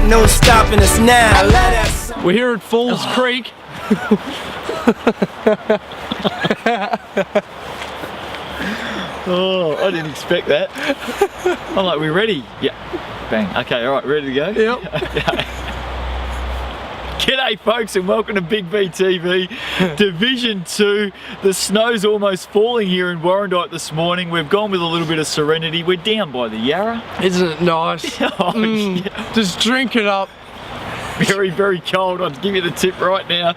no stopping us now. I love that song. We're here at Falls Creek. Oh, I didn't expect that. I'm like, we're ready. Yeah. Bang. Okay, all right, ready to go? Yep. Okay. G'day folks and welcome to Big B TV, Division 2. The snow's almost falling here in Warrandyte this morning. We've gone with a little bit of serenity. We're down by the Yarra. Isn't it nice? Oh, yeah. Just drink it up. Very, very cold. I'll give you the tip right now.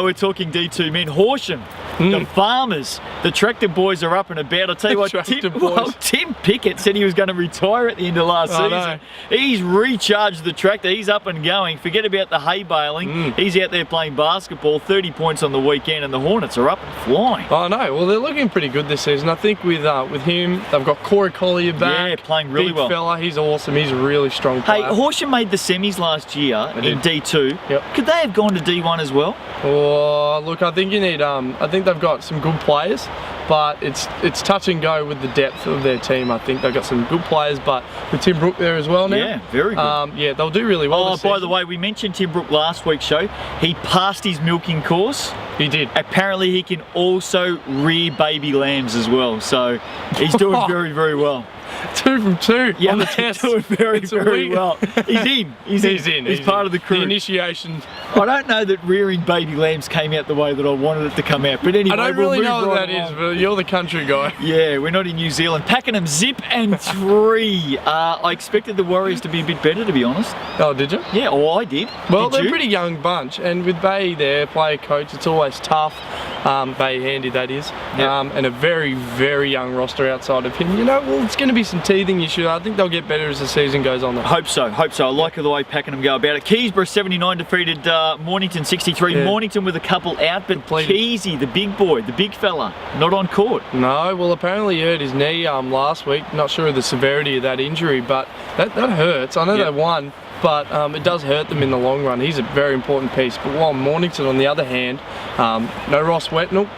We're talking D2 men. Horsham, the Farmers, the Tractor Boys are up and about. I'll tell you what, Tim Pickett said he was going to retire at the end of last season. No. He's recharged the tractor. He's up and going. Forget about the hay baling. He's out there playing basketball. 30 points on the weekend, and the Hornets are up and flying. I know. Well, they're looking pretty good this season. I think with him, they've got Corey Collier back. Yeah, playing really Big well. fella. He's awesome. He's a really strong player. Hey, Horsham made the semis last year in D2. Yep. Could they have gone to D1 as well? Oh, look, I think you need. I think they've got some good players, but it's touch and go with the depth of their team. I think they've got some good players, but with Tim Brook there as well now. Yeah, very good. Yeah, they'll do really well. Oh, by the way, we mentioned Tim Brook last week's show. He passed his milking course. He did. Apparently, he can also rear baby lambs as well. So he's doing very, very well. 2 from 2 Yeah, on the mate, test. doing very well. He's in. He's in. He's part of the crew. The initiation. I don't know that rearing baby lambs came out the way that I wanted it to come out, but anyway, I don't really know what that along. is, but you're the country guy. Yeah, we're not in New Zealand. Pakenham zip and 3. I expected the Warriors to be a bit better, to be honest. Oh, did you? Yeah, well, I did. Well, Did they're you? a pretty young bunch, and with Bay there, player coach, it's always tough. Bay Handy, that is. Yep. And a very, very young roster outside of him. You know, well, it's going to be some teething issues. I think they'll get better as the season goes on. Hope so. I like the way Pakenham go about it. Keysborough 79 defeated Mornington 63. Yeah. Mornington with a couple out, but Completed. Keysy, the big boy, the big fella, not on court. No, well, apparently he hurt his knee last week. Not sure of the severity of that injury, but that hurts. I know Yep. they won, but it does hurt them in the long run. He's a very important piece. But while Mornington, on the other hand, no Ross Wetnell.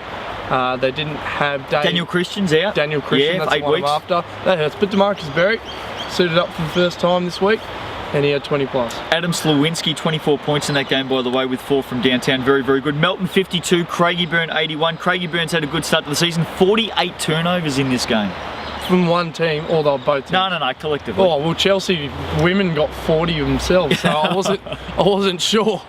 They didn't have Daniel Christian's out. Daniel Christian, yeah, that's 8 the one weeks. I'm after. That hurts. But DeMarcus Berry suited up for the first time this week, and he had 20 plus. Adam Slawinski, 24 points in that game, by the way, with 4 from downtown. Very, very good. Melton 52, Craigieburn 81. Craigieburns had a good start to the season. 48 turnovers in this game. From one team, or they were both teams? No, collectively. Oh well, Chelsea women got 40 themselves, so I wasn't sure.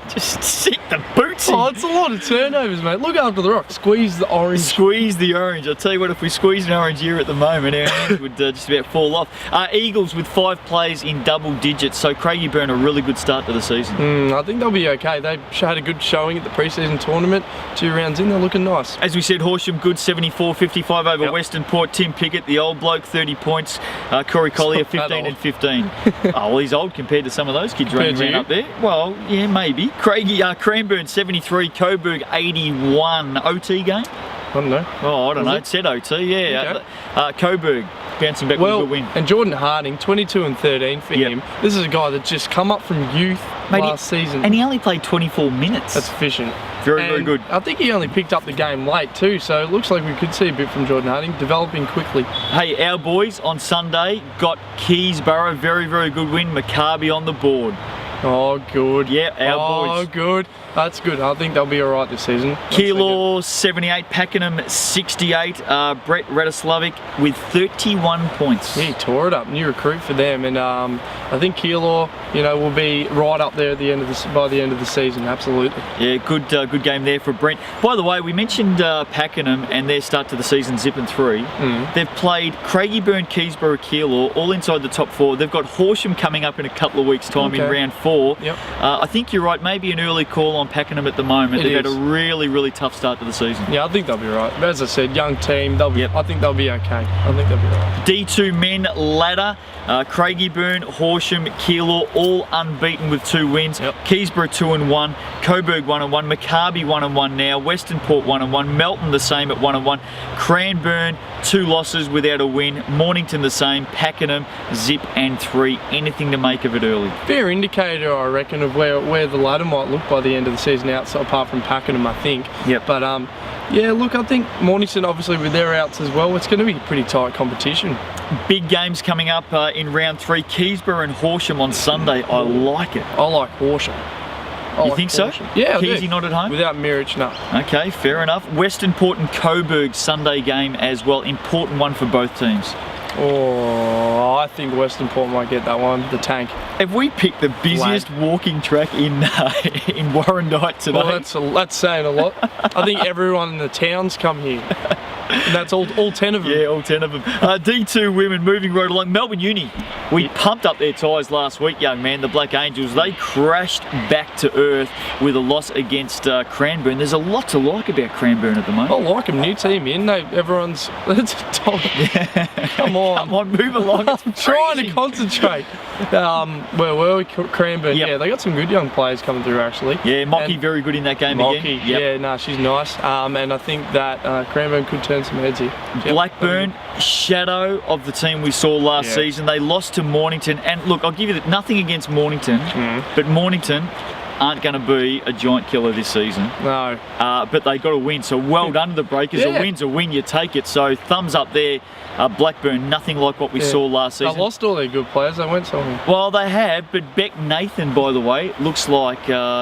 Just sick the boots. Oh, it's a lot of turnovers, mate. Look after the rock. Squeeze the orange. Squeeze the orange. I'll tell you what, if we squeezed an orange here at the moment, our hands would just about fall off. Eagles with 5 plays in double digits, so Craigieburn a really good start to the season. I think they'll be okay. They had a good showing at the pre-season tournament. 2 rounds in, they're looking nice. As we said, Horsham good, 74-55 over Yep. Western Port. Tim Pickett, the old bloke, 30 points. Corey Collier, It's not that 15 and 15. Oh, well, he's old compared to some of those kids running Compared around to up there. Well, yeah, maybe. Cranbourne 73, Coburg 81. OT game? I don't know. Oh, I don't Was know. it? It said OT, yeah. Okay. Coburg bouncing back with a good win. And Jordan Harding, 22 and 13 for Yep. him. This is a guy that's just come up from youth last season. And he only played 24 minutes. That's efficient. Very good. I think he only picked up the game late too, so it looks like we could see a bit from Jordan Harding, developing quickly. Hey, our boys on Sunday got Keysborough, very, very good win. Maccabi on the board. Oh, good. Yeah, our boys. Oh, good. That's good. I think they'll be all right this season. Keilor 78, Pakenham 68, Brett Radislavic with 31 points. Yeah, he tore it up. New recruit for them, and I think Keilor, will be right up there at the end of by the end of the season. Absolutely. Yeah, good game there for Brent. By the way, we mentioned Pakenham and their start to the season, zip and 3. They've played Craigieburn, Keysborough, Keilor, all inside the top 4. They've got Horsham coming up in a couple of weeks' time in round 4. Yep. I think you're right. Maybe an early call on Pakenham at the moment. They've had a really, really tough start to the season. Yeah, I think they'll be right. But as I said, young team. I think they'll be okay. I think they'll be right. D2 men ladder. Craigieburn, Horsham, Keilor, all unbeaten with 2 wins. Yep. Keysborough 2-1, Coburg 1-1, Maccabi 1-1 now, Western Port 1-1, Melton the same at 1-1, Cranbourne 2 losses without a win, Mornington the same, Pakenham zip and 3. Anything to make of it early? Fair indicator, I reckon, of where the ladder might look by the end of the season, outside apart from Pakenham, I think. Yep. But Yeah, look, I think Mornington, obviously with their outs as well, it's going to be a pretty tight competition. Big games coming up in round 3. Keysborough and Horsham on Sunday. I like it. I like Horsham. You think so? Yeah, I do. Keysy not at home? Without Mirich, no. Okay, fair enough. Western Port and Coburg Sunday game as well. Important one for both teams. Oh, I think Western Port might get that one, the tank. Have we picked the busiest walking track in Warrandyte today? Well, that's saying a lot. I think everyone in the town's come here. And that's all 10 of them. Yeah, all 10 of them. D2 women moving right along. Melbourne Uni. We pumped up their tyres last week, young man. The Black Angels, they crashed back to earth with a loss against Cranbourne. There's a lot to like about Cranbourne at the moment. I like them. New team in. Everyone's... Come on. Come on, move along. I'm trying to concentrate. Where were we? Cranbourne. Yep. Yeah, they got some good young players coming through, actually. Yeah, Mocky very good in that game again. Yep. Yeah, no, she's nice. And I think that Cranbourne could turn some heads here. Yep. Blackburn, shadow of the team we saw last season. They lost to Mornington. And look, I'll give you nothing against Mornington, but Mornington aren't going to be a giant killer this season. No. But they got to win. So well done to the Breakers. Yeah. A win's a win, you take it. So thumbs up there. Blackburn, nothing like what we saw last season. They lost all their good players. They went somewhere. Well, they have, but Beck Nathan, by the way, looks like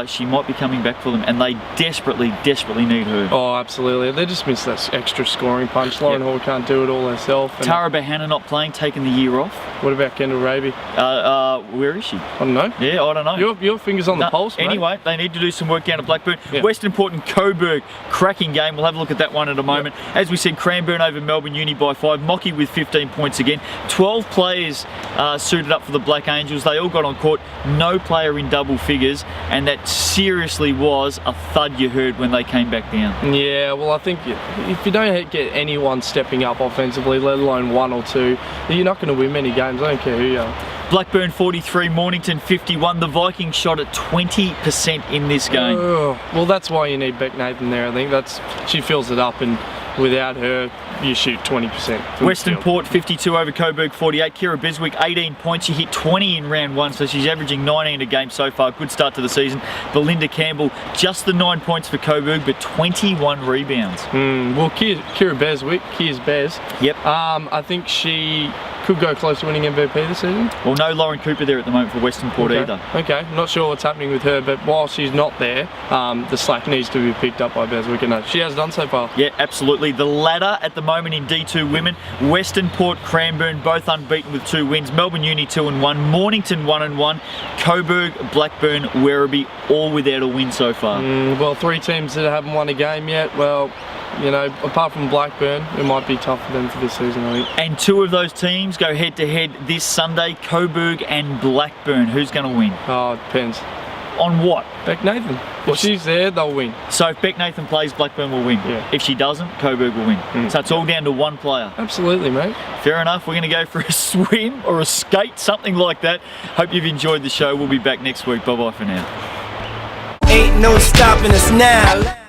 she might be coming back for them, and they desperately, desperately need her. Oh, absolutely. They just missed that extra scoring punch. Lauren Hall can't do it all herself. Tara Bahana not playing, taking the year off. What about Kendall Raby? Where is she? I don't know. Yeah, I don't know. Your fingers on the pulse, mate. Anyway, they need to do some work down at Blackburn. Western Port and Coburg, cracking game. We'll have a look at that one in a moment. As we said, Cranbourne over Melbourne Uni by 5. Mocky with 15 points again. 12 players suited up for the Black Angels. They all got on court. No player in double figures, and that seriously was a thud you heard when they came back down. Yeah, well, I think if you don't get anyone stepping up offensively, let alone one or two, you're not going to win many games. I don't care who you are. Blackburn 43, Mornington 51. The Vikings shot at 20% in this game. Well, that's why you need Beck Nathan there. I think she fills it up, and without her, you shoot 20%. Western Port 52 over Coburg 48. Kira Beswick 18 points. She hit 20 in round 1, so she's averaging 19 a game so far. Good start to the season. Belinda Campbell, just the 9 points for Coburg, but 21 rebounds. Well, Kira Beswick, Kia's Bez. Yep. I think she could go close to winning MVP this season. Well, no Lauren Cooper there at the moment for Western Port either. Okay, not sure what's happening with her, but while she's not there, the slack needs to be picked up by Beswick, and she has done so far. Yeah, absolutely. The ladder at the moment in D2 women, Western Port, Cranbourne, both unbeaten with 2 wins. Melbourne Uni 2-1, Mornington 1-1, Coburg, Blackburn, Werribee, all without a win so far. Well, 3 teams that haven't won a game yet. Well, you know, apart from Blackburn, it might be tough for them for this season, I think. And 2 of those teams go head-to-head this Sunday, Coburg and Blackburn. Who's going to win? Oh, it depends. On what? Beck Nathan. If she's there, they'll win. So if Beck Nathan plays, Blackburn will win. Yeah. If she doesn't, Coburg will win. So it's all down to one player. Absolutely, mate. Fair enough. We're going to go for a swim or a skate, something like that. Hope you've enjoyed the show. We'll be back next week. Bye-bye for now. Ain't no stopping us now.